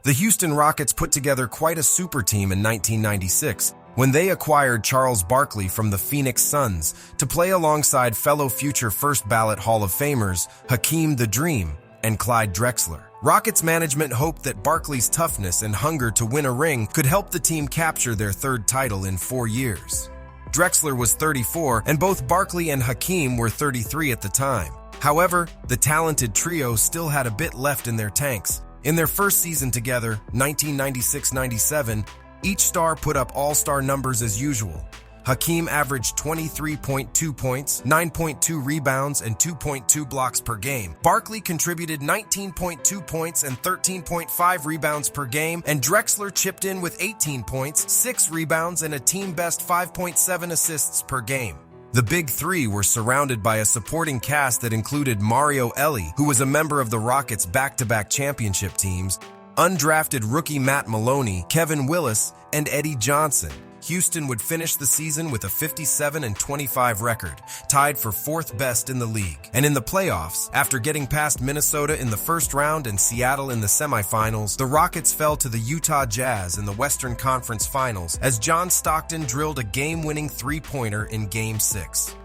The Houston Rockets put together quite a super team in 1996 when they acquired Charles Barkley from the Phoenix Suns to play alongside fellow future first-ballot Hall of Famers Hakeem the Dream and Clyde Drexler. Rockets management hoped that Barkley's toughness and hunger to win a ring could help the team capture their third title in 4 years. Drexler was 34, and both Barkley and Hakeem were 33 at the time. However, the talented trio still had a bit left in their tanks. In their first season together, 1996-97, each star put up all-star numbers as usual. Hakeem averaged 23.2 points, 9.2 rebounds, and 2.2 blocks per game. Barkley contributed 19.2 points and 13.5 rebounds per game, and Drexler chipped in with 18 points, 6 rebounds, and a team-best 5.7 assists per game. The Big Three were surrounded by a supporting cast that included Mario Elie, who was a member of the Rockets' back-to-back championship teams, undrafted rookie Matt Maloney, Kevin Willis, and Eddie Johnson. Houston would finish the season with a 57-25 record, tied for fourth best in the league. And in the playoffs, after getting past Minnesota in the first round and Seattle in the semifinals, the Rockets fell to the Utah Jazz in the Western Conference Finals as John Stockton drilled a game-winning three-pointer in Game 6.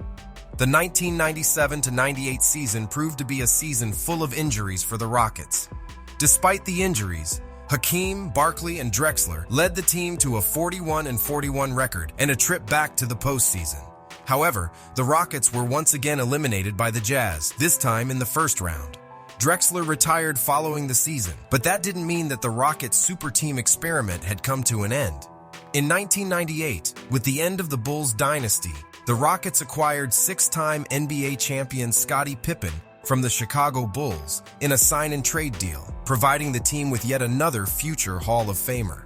The 1997-98 season proved to be a season full of injuries for the Rockets. Despite the injuries, Hakeem, Barkley, and Drexler led the team to a 41-41 record and a trip back to the postseason. However, the Rockets were once again eliminated by the Jazz, this time in the first round. Drexler retired following the season, but that didn't mean that the Rockets' super team experiment had come to an end. In 1998, with the end of the Bulls dynasty, the Rockets acquired six-time NBA champion Scottie Pippen from the Chicago Bulls in a sign-and-trade deal, providing the team with yet another future Hall of Famer.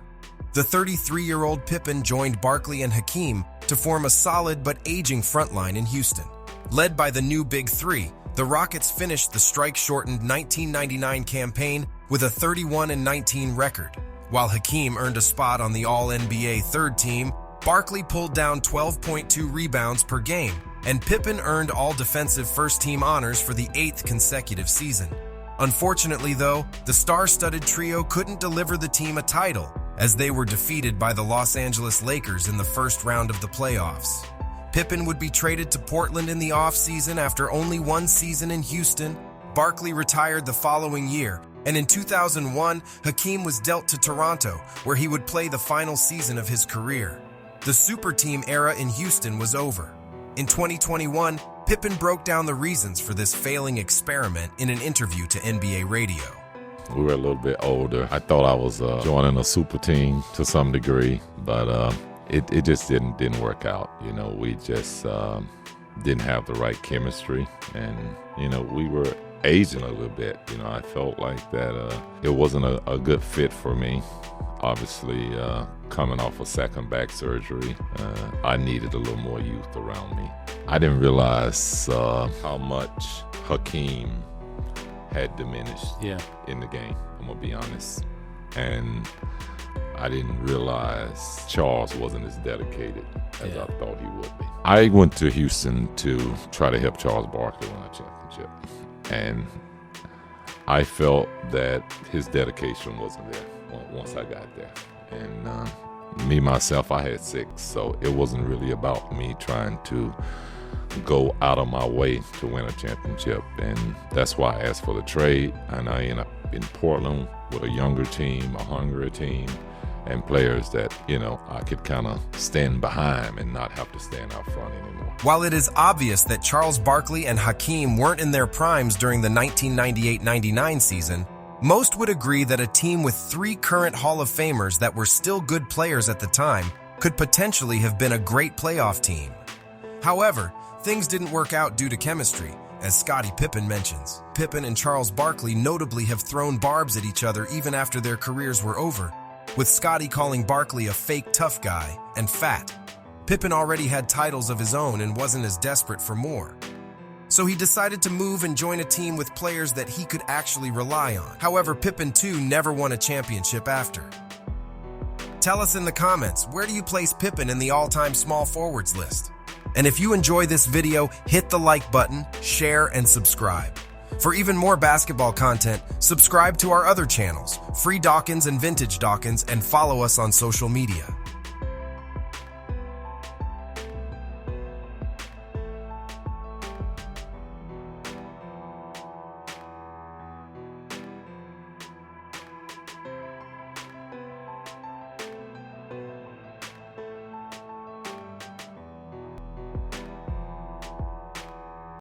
The 33-year-old Pippen joined Barkley and Hakeem to form a solid but aging frontline in Houston. Led by the new Big Three, the Rockets finished the strike-shortened 1999 campaign with a 31-19 record. While Hakeem earned a spot on the All-NBA third team, Barkley pulled down 12.2 rebounds per game, and Pippen earned all-defensive first-team honors for the 8th consecutive season. Unfortunately, though, the star-studded trio couldn't deliver the team a title, as they were defeated by the Los Angeles Lakers in the first round of the playoffs. Pippen would be traded to Portland in the offseason after only one season in Houston. Barkley retired the following year, and in 2001, Hakeem was dealt to Toronto, where he would play the final season of his career. The super team era in Houston was over. In 2021, Pippen broke down the reasons for this failing experiment in an interview to NBA radio. We were a little bit older. I thought I was joining a super team to some degree, but it just didn't work out. You know, we just didn't have the right chemistry, and you know, we were aging a little bit. You know, I felt like that it wasn't a good fit for me. Obviously, coming off a second back surgery, I needed a little more youth around me. I didn't realize how much Hakeem had diminished in the game, I'm gonna be honest. And I didn't realize Charles wasn't as dedicated as I thought he would be. I went to Houston to try to help Charles Barkley win a championship. And I felt that his dedication wasn't there once I got there. And me, myself, I had 6, so it wasn't really about me trying to go out of my way to win a championship. And that's why I asked for the trade, and I ended up in Portland with a younger team, a hungrier team, and players that, you know, I could kind of stand behind and not have to stand out front anymore. While it is obvious that Charles Barkley and Hakeem weren't in their primes during the 1998-99 season, most would agree that a team with 3 current Hall of Famers that were still good players at the time could potentially have been a great playoff team. However, things didn't work out due to chemistry, as Scottie Pippen mentions. Pippen and Charles Barkley notably have thrown barbs at each other even after their careers were over, with Scottie calling Barkley a fake tough guy and fat. Pippen already had titles of his own and wasn't as desperate for more. So he decided to move and join a team with players that he could actually rely on. However, Pippen too never won a championship after. Tell us in the comments, where do you place Pippen in the all-time small forwards list? And if you enjoy this video, hit the like button, share, and subscribe. For even more basketball content, subscribe to our other channels, Free Dawkins and Vintage Dawkins, and follow us on social media.